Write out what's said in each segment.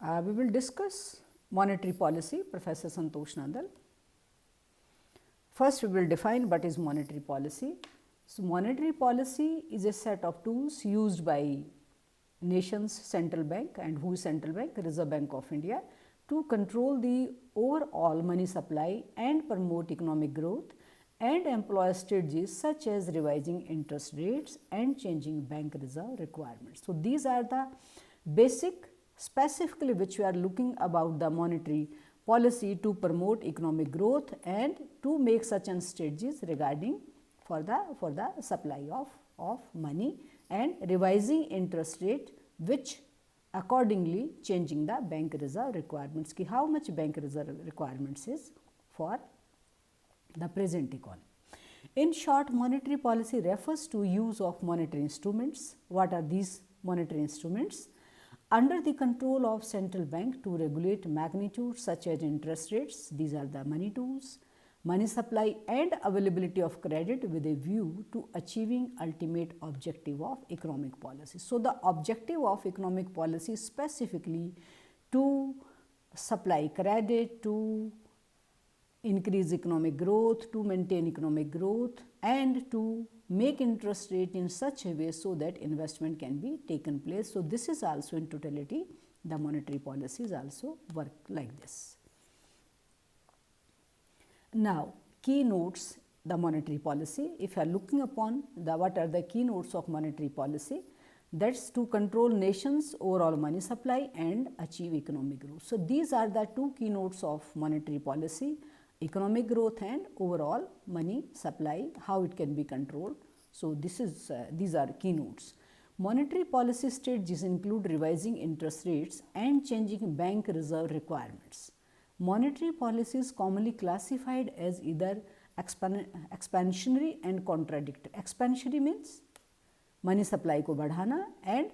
We will discuss monetary policy, Professor Santosh Nandal. First, we will define what is monetary policy. So, monetary policy is a set of tools used by nation's central bank, and who is central bank? Reserve Bank of India, to control the overall money supply and promote economic growth, and employ strategies such as revising interest rates and changing bank reserve requirements. So, these are the basic specifically which we are looking about the monetary policy to promote economic growth and to make such strategies regarding for the supply of money and revising interest rate, which accordingly changing the bank reserve requirements ki how much bank reserve requirements is for the present economy. In short, monetary policy refers to use of monetary instruments. What are these monetary instruments? Under the control of central bank to regulate magnitudes such as interest rates, these are the money tools, money supply and availability of credit with a view to achieving ultimate objective of economic policy. So, the objective of economic policy is specifically to supply credit, to increase economic growth, to maintain economic growth, and to make interest rate in such a way so that investment can be taken place. So, this is also in totality the monetary policies also work like this. Now, keynotes the monetary policy. If you are looking upon the what are the keynotes of monetary policy, that is to control nation's overall money supply and achieve economic growth. So, these are the two keynotes of monetary policy: economic growth and overall money supply, how it can be controlled. So, these are keynotes. Monetary policy strategies include revising interest rates and changing bank reserve requirements. Monetary policy is commonly classified as either expansionary and contradictory. Expansionary means money supply को बढ़ाना and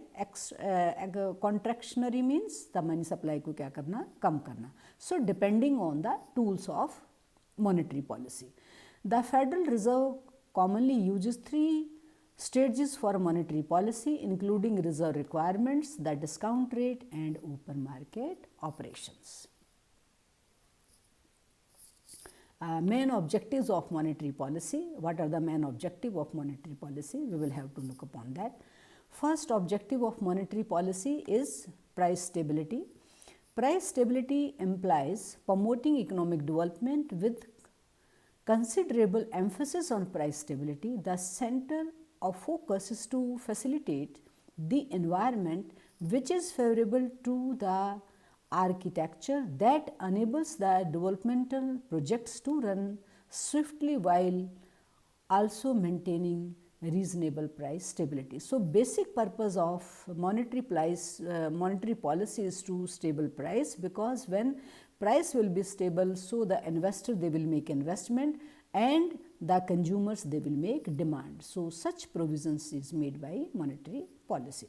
contractionary means the money supply को क्या करना, कम करना. So, depending on the tools of monetary policy. The Federal Reserve commonly uses three strategies for monetary policy, including reserve requirements, the discount rate and open market operations. Main objectives of monetary policy. What are the main objectives of monetary policy? We will have to look upon that. First objective of monetary policy is price stability. Price stability implies promoting economic development with considerable emphasis on price stability. The center of focus is to facilitate the environment which is favorable to the architecture that enables the developmental projects to run swiftly while also maintaining reasonable price stability. So, basic purpose of monetary policy is to stable price, because when price will be stable, so the investor they will make investment and the consumers they will make demand. So, such provisions is made by monetary policy.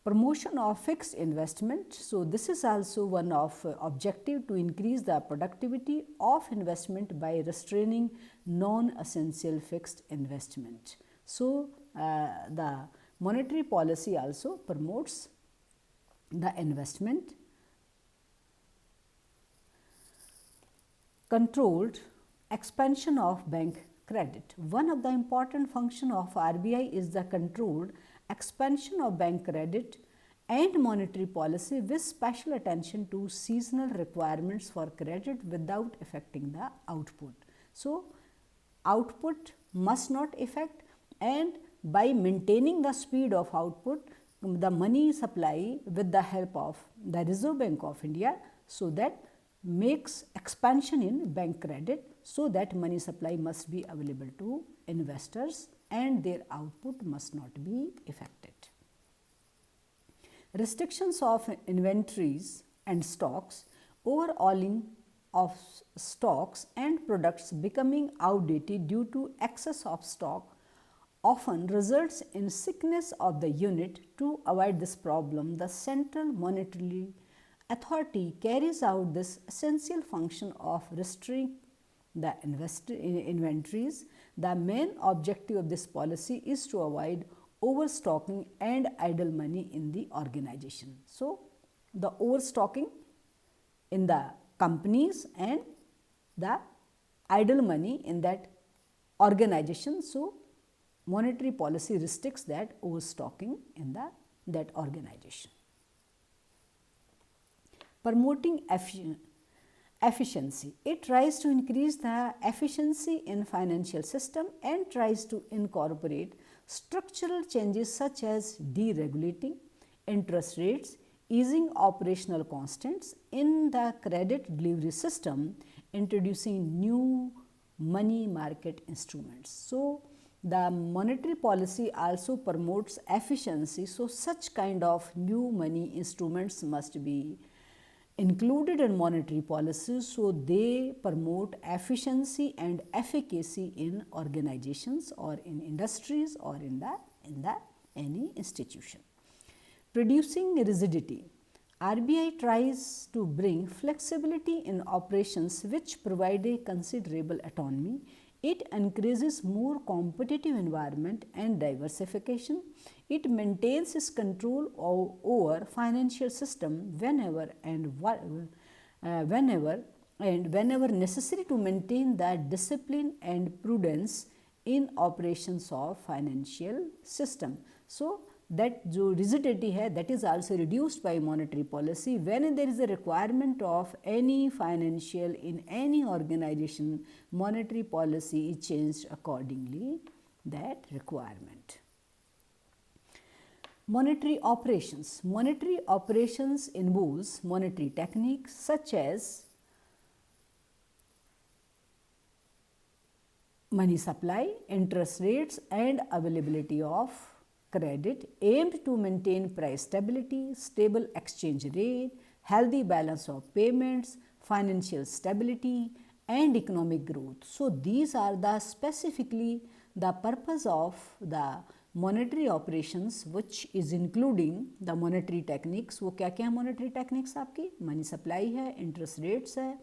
Promotion of fixed investment. So, this is also one of objective to increase the productivity of investment by restraining non-essential fixed investment. So, the monetary policy also promotes the investment. Controlled expansion of bank credit. One of the important function of RBI is the controlled expansion of bank credit and monetary policy with special attention to seasonal requirements for credit without affecting the output. So, output must not affect, and by maintaining the speed of output, the money supply with the help of the Reserve Bank of India, so that makes expansion in bank credit, so that money supply must be available to investors and their output must not be affected. Restrictions of inventories and stocks. Overhauling of stocks and products becoming outdated due to excess of stock often results in sickness of the unit. To avoid this problem, the Central Monetary Authority carries out this essential function of restricting the inventories. The main objective of this policy is to avoid overstocking and idle money in the organization. So, the overstocking in the companies and the idle money in that organization. So monetary policy restricts that overstocking in that organization. Promoting efficiency. It tries to increase the efficiency in financial system and tries to incorporate structural changes such as deregulating interest rates, easing operational constraints in the credit delivery system, introducing new money market instruments. So the monetary policy also promotes efficiency. So such kind of new money instruments must be included in monetary policies, so they promote efficiency and efficacy in organizations or in industries or in the any institution. Producing rigidity. RBI tries to bring flexibility in operations which provide a considerable autonomy. It encourages more competitive environment and diversification. It maintains its control over financial system whenever necessary to maintain the discipline and prudence in operations of financial system. So that जो rigidity है that is also reduced by monetary policy when there is a requirement of any financial in any organization. Monetary policy is changed accordingly that requirement. Monetary operations. Monetary operations involves monetary techniques such as money supply, interest rates and availability of credit aimed to maintain price stability, stable exchange rate, healthy balance of payments, financial stability and economic growth. So these are the specifically the purpose of the monetary operations which is including the monetary techniques. वो क्या क्या है monetary techniques आपकी? Money supply है, interest rates है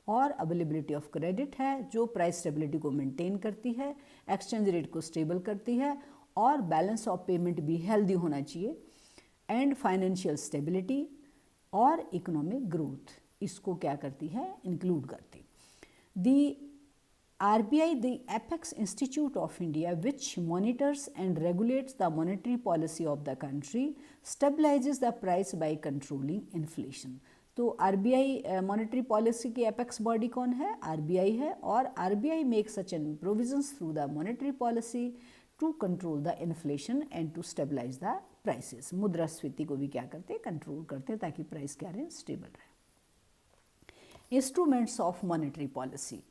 और availability of credit है जो प्राइस स्टेबिलिटी को मेंटेन करती है, एक्सचेंज रेट को स्टेबल करती है और बैलेंस ऑफ पेमेंट भी हेल्दी होना चाहिए एंड फाइनेंशियल स्टेबिलिटी और इकोनॉमिक ग्रोथ इसको क्या करती है इंक्लूड करती. दी RBI, the Apex Institute of India, which monitors and regulates the monetary policy of the country, stabilizes the price by controlling inflation. तो RBI monetary policy की apex body कौन है? RBI है और RBI makes such an provisions through the monetary policy to control the inflation and to stabilize the prices. मुद्रास्फीति को भी क्या करते हैं? कंट्रोल करते हैं ताकि प्राइस क्या रहे? स्टेबल रहे. Instruments of monetary policy.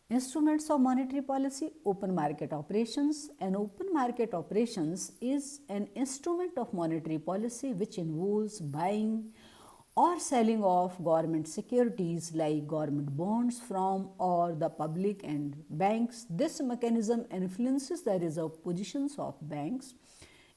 Instruments of monetary policy, open market operations. An open market operations is an instrument of monetary policy which involves buying or selling of government securities like government bonds from or the public and banks. This mechanism influences the reserve positions of banks,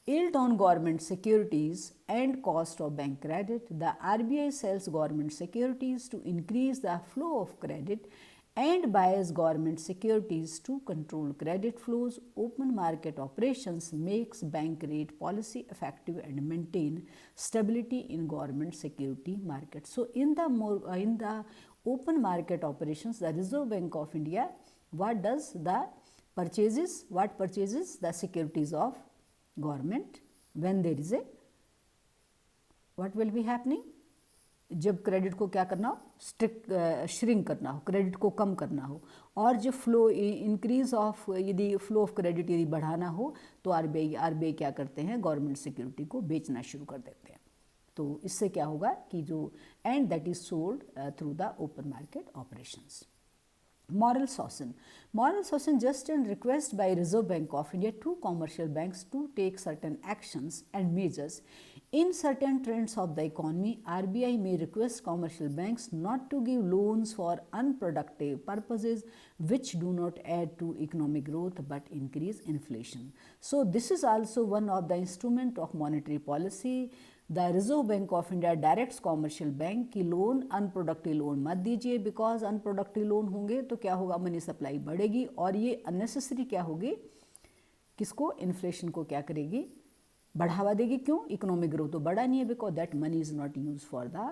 yield on government securities and cost of bank credit. The RBI sells government securities to increase the flow of credit and buys government securities to control credit flows. Open market operations makes bank rate policy effective and maintain stability in government security market. So in the open market operations, the Reserve Bank of India what does? The purchases the securities of government when there is a what will be happening? जब credit को क्या करना हो? Shrink करना हो, credit को कम करना हो और जब फ्लो इंक्रीज ऑफ यदि फ्लो ऑफ क्रेडिट यदि बढ़ाना हो तो आरबीआई क्या करते हैं? गवर्नमेंट सिक्योरिटी को बेचना शुरू कर देते हैं. तो इससे क्या होगा कि जो and that is sold through the open market operations. Moral caution. Moral caution just and request by Reserve Bank of India to commercial banks to take certain actions and measures in certain trends of the economy. RBI may request commercial banks not to give loans for unproductive purposes which do not add to economic growth but increase inflation. So this is also one of the instrument of monetary policy. The reserve bank of India directs commercial bank की loan unproductive loan मत दीजिए because unproductive loan होंगे तो क्या होगा? Money supply बढ़ेगी और ये अननेसेसरी क्या होगी? किसको? इन्फ्लेशन को क्या करेगी? बढ़ावा देगी। क्यों? इकोनॉमिक ग्रोथ तो बढ़ा नहीं है, because that money is not use for the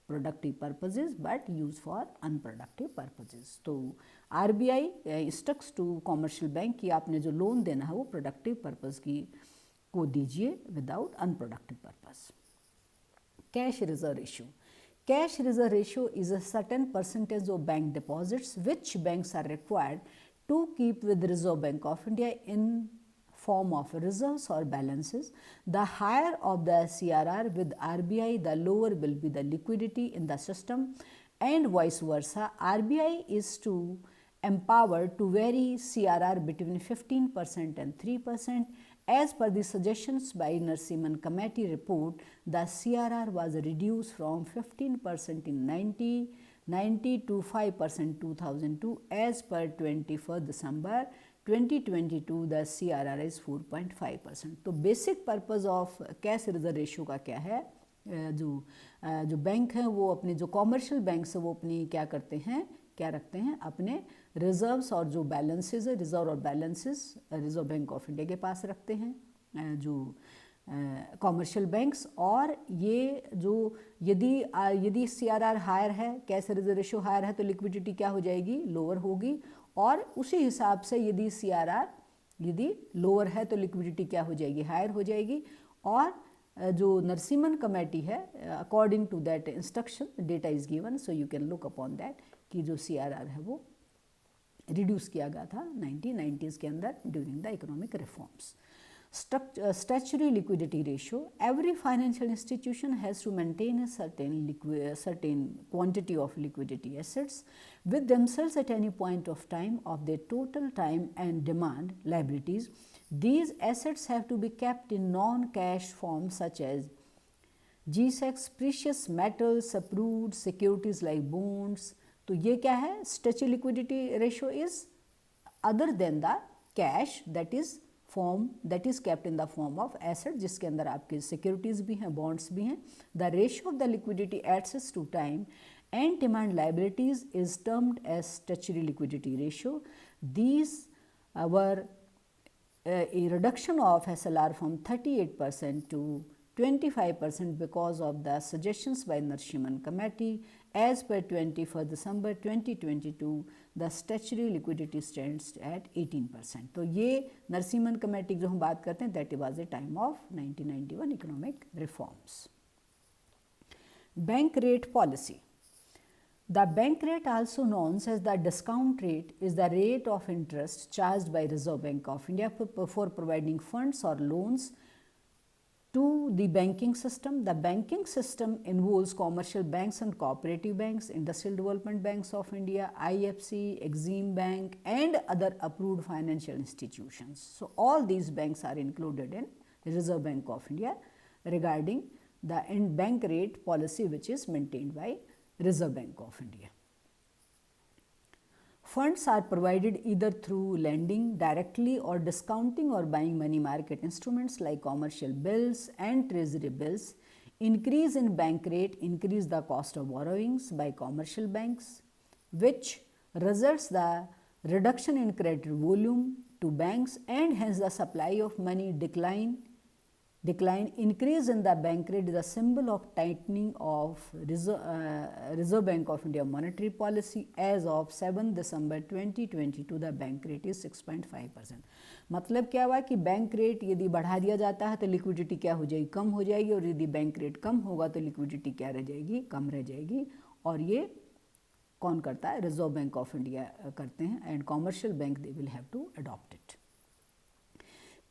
productive purposes but use for unproductive purposes. तो RBI instructs to commercial bank कि आपने जो लोन देना है वो प्रोडक्टिव पर्पज की को दीजिए without unproductive purpose. Cash reserve ratio. Cash reserve ratio is a certain percentage of bank deposits which banks are required to keep with Reserve Bank of India in form of reserves or balances. The higher of the CRR with RBI, the lower will be the liquidity in the system, and vice versa. RBI is to empowered to vary CRR between 15% and 3%. As per the suggestions by Narasimhan Committee report, the CRR was reduced from 15% in 1990 to 5% 2002. As per 21st December 2022, the CRR is 4.5%. तो basic purpose of cash reserve ratio का क्या है? जो bank हैं वो अपने जो commercial banks है वो अपनी क्या करते हैं, क्या रखते हैं, अपने रिजर्व्स और जो बैलेंसेस है, रिजर्व और balances reserve bank of India के पास रखते हैं जो कॉमर्शियल बैंक्स। और ये जो यदि CRR हायर है, कैश रिजर्व रेशियो हायर है, तो लिक्विडिटी क्या हो जाएगी, लोअर होगी। और उसी हिसाब से यदि CRR यदि लोअर है तो लिक्विडिटी क्या हो जाएगी, हायर हो जाएगी। और जो नरसिम्हन कमेटी है, according to that instruction data is given, so you can look upon that कि जो CRR है वो रिड्यूस किया गया था 1990s के अंदर during the economic reforms. Statutory liquidity ratio. Every financial institution has to maintain a certain quantity of liquidity assets with themselves at any point of time of their total time and demand liabilities. These assets have to be kept in non-cash form such as G-Secs, precious metals, approved securities like bonds. तो ये क्या है? Statutory liquidity ratio is other than the cash that is kept in the form of asset, जिसके अंदर आपके securities भी हैं, bonds भी हैं. The ratio of the liquidity assets to time and demand liabilities is termed as statutory liquidity ratio. These were a reduction of SLR from 38% to 25% because of the suggestions by Narasimhan Committee. As per 21st December 2022, the statutory liquidity stands at 18%. तो ये Narasimhan committee जो हम बात करते हैं, that was a time of 1991 economic reforms. Bank rate policy. The bank rate, also known as the discount rate, is the rate of interest charged by Reserve Bank of India for providing funds or loans to the banking system. The banking system involves commercial banks and cooperative banks, Industrial Development Banks of India, IFC, Exim Bank, and other approved financial institutions. So all these banks are included in Reserve Bank of India regarding the bank rate policy which is maintained by Reserve Bank of India. Funds are provided either through lending directly or discounting or buying money market instruments like commercial bills and treasury bills. Increase in bank rate increase the cost of borrowings by commercial banks, which results the reduction in credit volume to banks and hence the supply of money decline. Increase in the bank rate is a symbol of tightening of Reserve Bank of India monetary policy. As of 7 December 2022, the bank rate is 6.5%. मतलब क्या हुआ कि bank rate यदि बढ़ा दिया जाता है तो लिक्विडिटी क्या हो जाएगी, कम हो जाएगी, और यदि बैंक रेट कम होगा तो लिक्विडिटी क्या रह जाएगी, कम रह जाएगी. और ये कौन करता है? रिजर्व बैंक ऑफ इंडिया करते हैं, and commercial bank they will have to adopt it.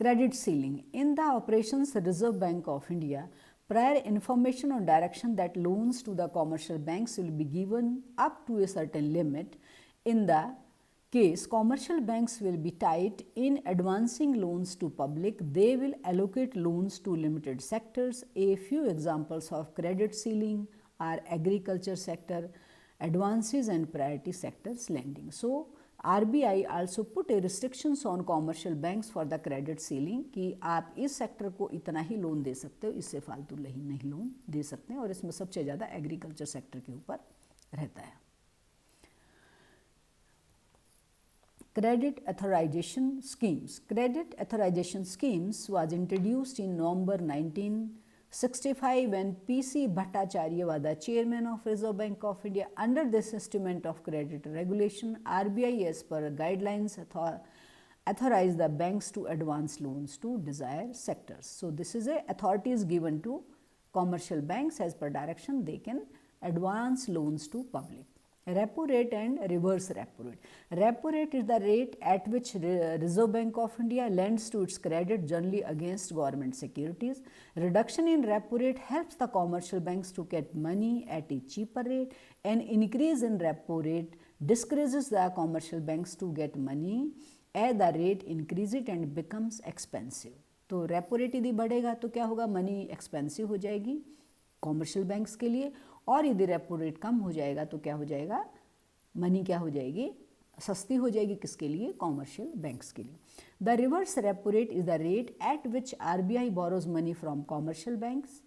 Credit ceiling. In the operations Reserve Bank of India, prior information or direction that loans to the commercial banks will be given up to a certain limit. In the case commercial banks will be tight in advancing loans to public, they will allocate loans to limited sectors. A few examples of credit ceiling are agriculture sector advances and priority sectors lending. So RBI also put a restrictions on commercial banks for the credit ceiling कि आप इस sector को इतना ही loan दे सकते हो, इससे फालतू नहीं लोन दे सकते हैं, और इसमें सबसे ज़्यादा एग्रीकल्चर सेक्टर के ऊपर रहता है. Credit authorization schemes. Credit authorization schemes was introduced in November 1965 when P.C. Bhattacharya was the chairman of Reserve Bank of India. Under this instrument of credit regulation, RBI as per guidelines authorize the banks to advance loans to desired sectors. So, this is a authority is given to commercial banks as per direction they can advance loans to public. Repo rate and reverse repo rate. Repo rate is the rate at which Reserve Bank of India lends to its credit generally against government securities. Reduction in repo rate helps the commercial banks to get money at a cheaper rate. An increase in repo rate discourages the commercial banks to get money as the rate increases and becomes expensive. तो repo rate यदि बढ़ेगा तो क्या होगा, money expensive हो जाएगी commercial banks के लिए, और यदि रेपो रेट कम हो जाएगा तो क्या हो जाएगा, मनी क्या हो जाएगी, सस्ती हो जाएगी किसके लिए, कॉमर्शियल बैंक्स के लिए. The reverse repo rate is the rate at which RBI borrows money from commercial banks.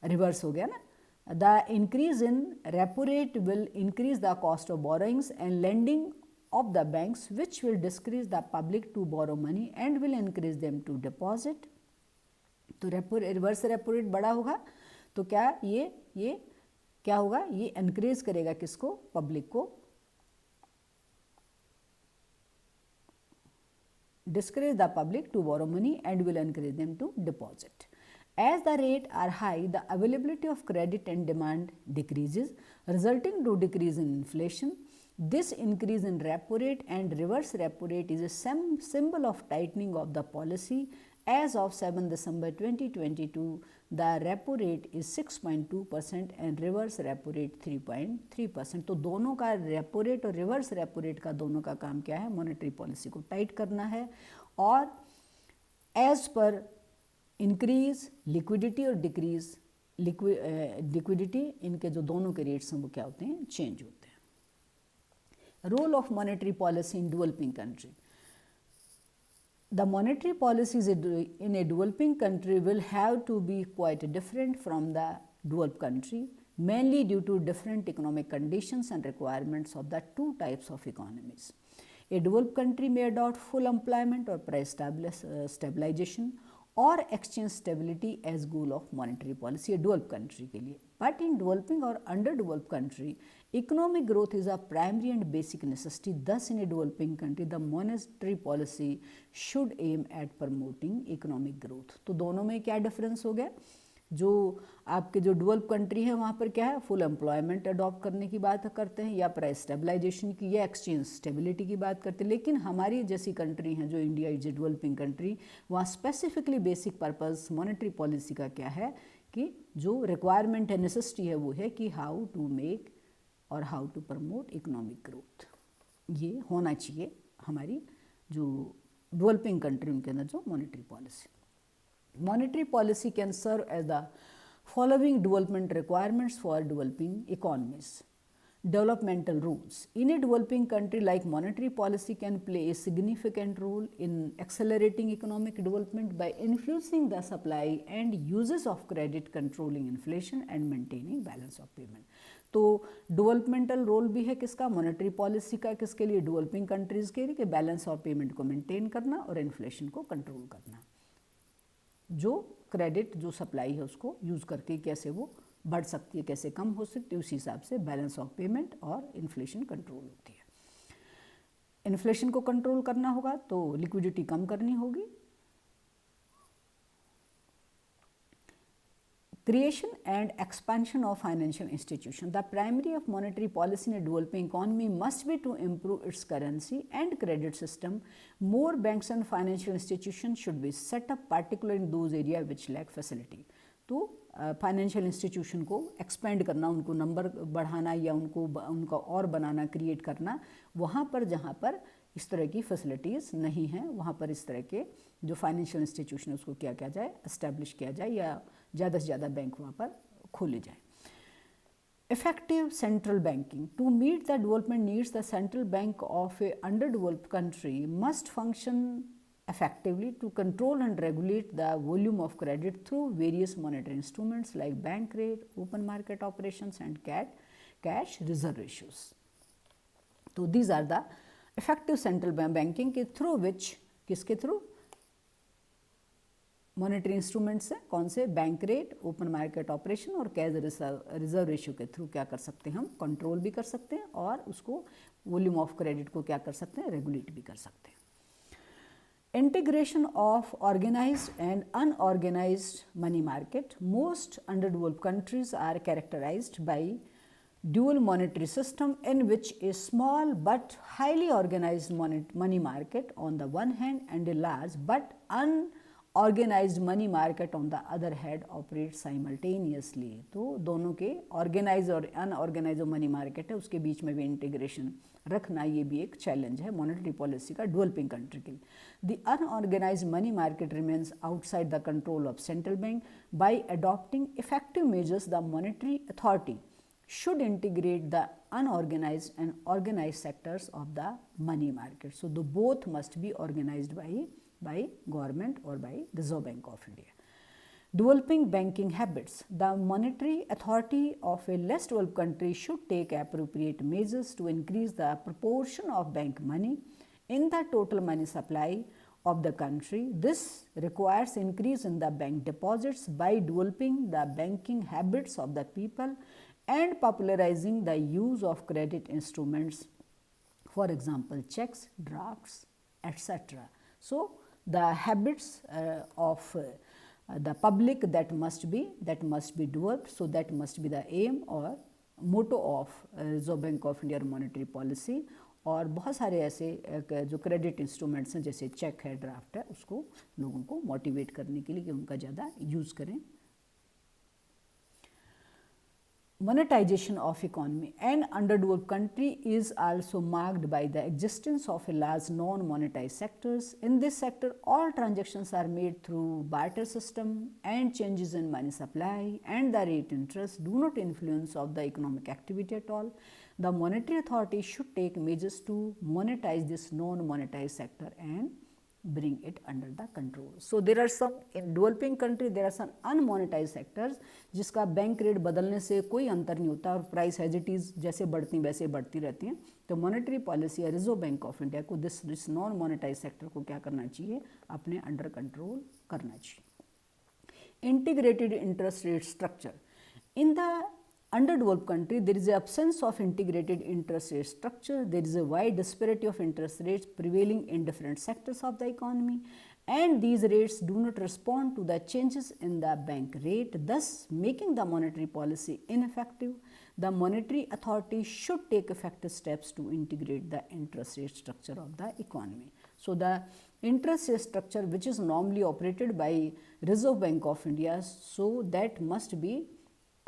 Reverse हो गया ना. The increase in repo rate will increase the cost of borrowings and lending of the banks, which will discourage the public to borrow money and will encourage them to deposit. तो reverse repo rate बड़ा होगा तो क्या ये क्या होगा, ये encourage करेगा किसको, पब्लिक को, discourage the public to borrow money and will encourage them to deposit. As the rates are high, the availability of credit and demand decreases, resulting to decrease in inflation. This increase in repo rate and reverse repo rate is a symbol of tightening of the policy. As of 7 December 2022, the repo rate is 6.2% and reverse repo rate 3.3%. तो दोनों का repo rate और reverse repo rate का दोनों का काम क्या है, मॉनेटरी पॉलिसी को टाइट करना है और एज पर इंक्रीज लिक्विडिटी और डिक्रीज लिक्विडिटी, इनके जो दोनों के रेट्स हैं वो क्या होते हैं, चेंज होते हैं. Role of monetary policy in developing country. The monetary policies in a developing country will have to be quite different from the developed country, mainly due to different economic conditions and requirements of the two types of economies. A developed country may adopt full employment or price stabilization or exchange stability as goal of monetary policy. A developed country के लिए, but in developing or underdeveloped country, economic growth is a primary and basic necessity. Thus, in a developing country, the monetary policy should aim at promoting economic growth. तो दोनों में क्या difference हो गया, जो आपके जो डेवलप कंट्री है वहाँ पर क्या है, फुल एम्प्लॉयमेंट अडॉप्ट करने की बात करते हैं या प्राइस स्टेबलाइजेशन की या एक्सचेंज स्टेबिलिटी की बात करते हैं. लेकिन हमारी जैसी कंट्री हैं जो India is a developing country, वहाँ specifically basic purpose monetary policy का क्या है कि जो रिक्वायरमेंट है, नेसेसिटी है, वो है कि हाउ टू मेक और how to promote economic growth. ये होना चाहिए हमारी जो डेवलपिंग कंट्री उनके अंदर जो monetary policy. Monetary policy can serve as the following development requirements for developing economies. Developmental rules. In a developing country like monetary policy can play a significant role in accelerating economic development by influencing the supply and uses of credit, controlling inflation and maintaining balance of payment. तो developmental role भी है किसका, monetary policy का, किसके लिए, developing countries के लिए, कि बैलेंस ऑफ पेमेंट को मेंटेन करना और इन्फ्लेशन को कंट्रोल करना. जो क्रेडिट जो सप्लाई है उसको यूज़ करके कैसे वो बढ़ सकती है, कैसे कम हो सकती है, उसी हिसाब से बैलेंस ऑफ पेमेंट और इन्फ्लेशन कंट्रोल होती है. इन्फ्लेशन को कंट्रोल करना होगा तो लिक्विडिटी कम करनी होगी. Creation and expansion of financial institutions. The primary of monetary policy in a developing economy must be to improve its currency and credit system. More banks and financial institutions should be set up, particularly in those areas which lack facility. तो financial institution को expand करना, उनको number बढ़ाना या उनका और बनाना, create करना वहाँ पर जहाँ पर इस तरह की फैसिलिटीज़ नहीं हैं, वहाँ पर इस तरह के जो फाइनेंशियल इंस्टीट्यूशन है उसको क्या किया जाए, इस्टेब्लिश किया जाए या ज़्यादा से ज़्यादा बैंक वहाँ पर खोले जाए. Effective central banking. To meet the development needs, the central bank of a underdeveloped country must function effectively to control and regulate the volume of credit through various monetary instruments like bank rate, open market operations and cash reserve ratios. So these are the effective central banking के through which, किसके through, monetary instruments हैं, कौन से, bank rate, open market operation और cash reserve ratio के through क्या कर सकते हैं हम, कंट्रोल भी कर सकते हैं और उसको वॉल्यूम ऑफ क्रेडिट को क्या कर सकते हैं, रेगुलेट भी कर सकते हैं। Integration of organized and unorganized money market. Most underdeveloped countries are characterized by dual monetary system in which a small but highly organized money market on the one hand and a large but unorganized money market on the other hand operate simultaneously. तो दोनों के organise और unorganised जो money market है उसके बीच में भी integration रखना, ये भी एक चैलेंज है मॉनेटरी पॉलिसी का डेवलपिंग कंट्री के लिए। The unorganised money market remains outside the control of central bank. Bye adopting effective measures the monetary authority should integrate the unorganized and organized sectors of the money market. So, the both must be organized by government or by Reserve Bank of India. Developing banking habits. The monetary authority of a less developed country should take appropriate measures to increase the proportion of bank money in the total money supply of the country. This requires increase in the bank deposits by developing the banking habits of the people and popularizing the use of credit instruments, for example checks, drafts, etc. So, the habits of the public that must be developed. So, that must be the aim or motto of Reserve Bank of India monetary policy. और बहुत सारे ऐसे जो credit instruments हैं जैसे check है, draft है, उसको लोगों को मोटिवेट करने के लिए कि उनका ज़्यादा यूज़ करें। Monetization of economy. An underdeveloped country is also marked by the existence of a large non-monetized sectors. In this sector, all transactions are made through barter system and changes in money supply and the rate interest do not influence of the economic activity at all. The monetary authority should take measures to monetize this non-monetized sector and bring it under the control. So, there are some in developing country there are some unmonetized sectors जिसका bank rate बदलने से कोई अंतर नहीं होता और price as it is जैसे बढ़ती वैसे बढ़ती रहती हैं। तो मॉनेटरी पॉलिसी या रिजर्व बैंक ऑफ इंडिया को दिस नॉन मोनेटाइज सेक्टर को क्या करना चाहिए, अपने अंडर कंट्रोल करना चाहिए। Integrated interest rate structure. In the underdeveloped country, there is an absence of integrated interest rate structure. There is a wide disparity of interest rates prevailing in different sectors of the economy, and these rates do not respond to the changes in the bank rate, thus making the monetary policy ineffective. The monetary authority should take effective steps to integrate the interest rate structure of the economy. So, the interest rate structure which is normally operated by Reserve Bank of India, so that must be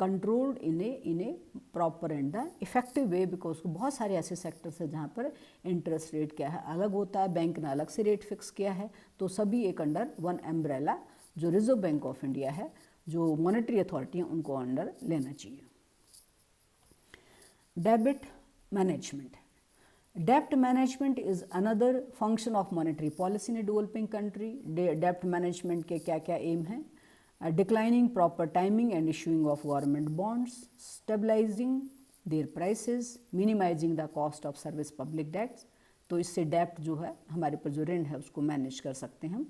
controlled in A proper and the effective way, because बहुत सारे ऐसे sectors हैं जहाँ पर interest rate क्या है अलग होता है, बैंक ने अलग से रेट फिक्स किया है, तो सभी एक अंडर वन एम्ब्रेला जो रिजर्व बैंक ऑफ इंडिया है, जो मॉनेटरी अथॉरिटी है, उनको अंडर लेना चाहिए। Debit management. Debt management is another function of monetary policy in a developing country. Debt management के क्या क्या एम हैं, declining proper timing and issuing of government bonds, stabilizing their prices, minimizing the cost of service public debts, तो इससे डेप्ट जो है हमारे पर जो ऋण है उसको मैनेज कर सकते हैं हम।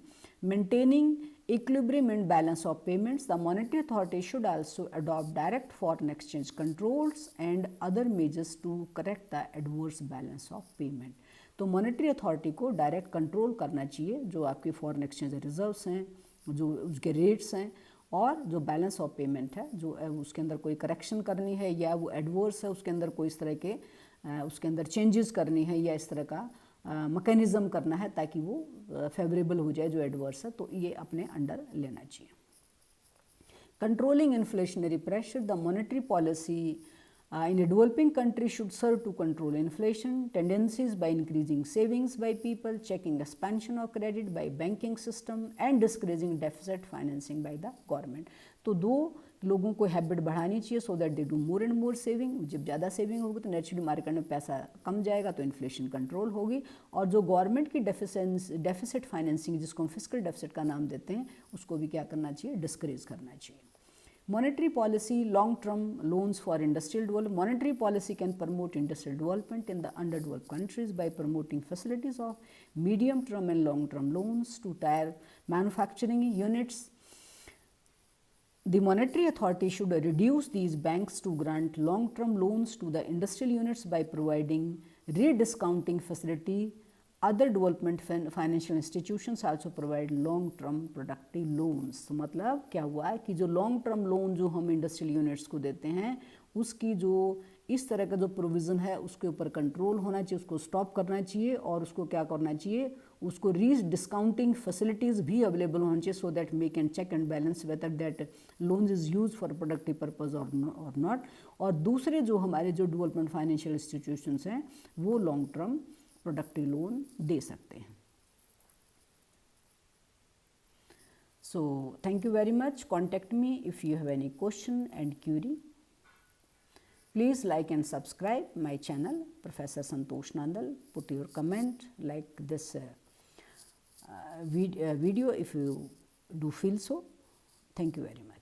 Maintaining equilibrium and balance of payments. The monetary authority should also adopt direct foreign exchange controls and other measures to correct the adverse balance of payment. तो मॉनेटरी अथॉरिटी को डायरेक्ट कंट्रोल करना चाहिए जो आपके फॉरेन एक्सचेंज रिजर्व्स हैं, जो उसके rates हैं, और जो बैलेंस ऑफ पेमेंट है जो उसके अंदर कोई करेक्शन करनी है या वो एडवर्स है उसके अंदर कोई इस तरह के उसके अंदर चेंजेस करनी है या इस तरह का मैकेनिज़्म करना है ताकि वो फेवरेबल हो जाए जो एडवर्स है, तो ये अपने अंडर लेना चाहिए। Controlling inflationary pressure. The monetary policy in a developing country should serve to control inflation tendencies by increasing savings by people, checking expansion of credit by banking system and discouraging deficit financing by the government. तो दो लोगों को habit बढ़ानी चाहिए so that they do more and more saving. जब ज़्यादा saving होगी तो नेचुरली मार्केट में पैसा कम जाएगा तो इन्फ्लेशन कंट्रोल होगी, और जो गवर्नमेंट की डेफिसिट फाइनेंसिंग जिसको हम फिस्कल डेफिसिट का नाम देते हैं उसको भी क्या करना चाहिए, डिस्करेज करना चाहिए। Monetary policy, long-term loans for industrial development. Monetary policy can promote industrial development in the underdeveloped countries by promoting facilities of medium-term and long-term loans to tire manufacturing units. The monetary authority should reduce these banks to grant long-term loans to the industrial units by providing rediscounting facility. Other development financial institutions also provide long-term productive loans. तो मतलब क्या हुआ है कि जो long-term loan जो हम industrial units को देते हैं उसकी जो इस तरह का जो प्रोविज़न है उसके ऊपर कंट्रोल होना चाहिए, उसको स्टॉप करना चाहिए और उसको क्या करना चाहिए, उसको डिस्काउंटिंग फैसिलिटीज़ भी अवेलेबल होना चाहिए so that we can check and balance whether that loans is use for productive purpose और नॉट. और दूसरे जो हमारे जो डेवलपमेंट फाइनेंशियल इंस्टीट्यूशंस हैं वो लॉन्ग टर्म प्रोडक्टिव लोन दे सकते हैं. So thank you very much. Contact me if you have any question and query. Please like and subscribe my channel, Professor Santosh Nandal. Put your comment, like this video if you do feel so. Thank you very much.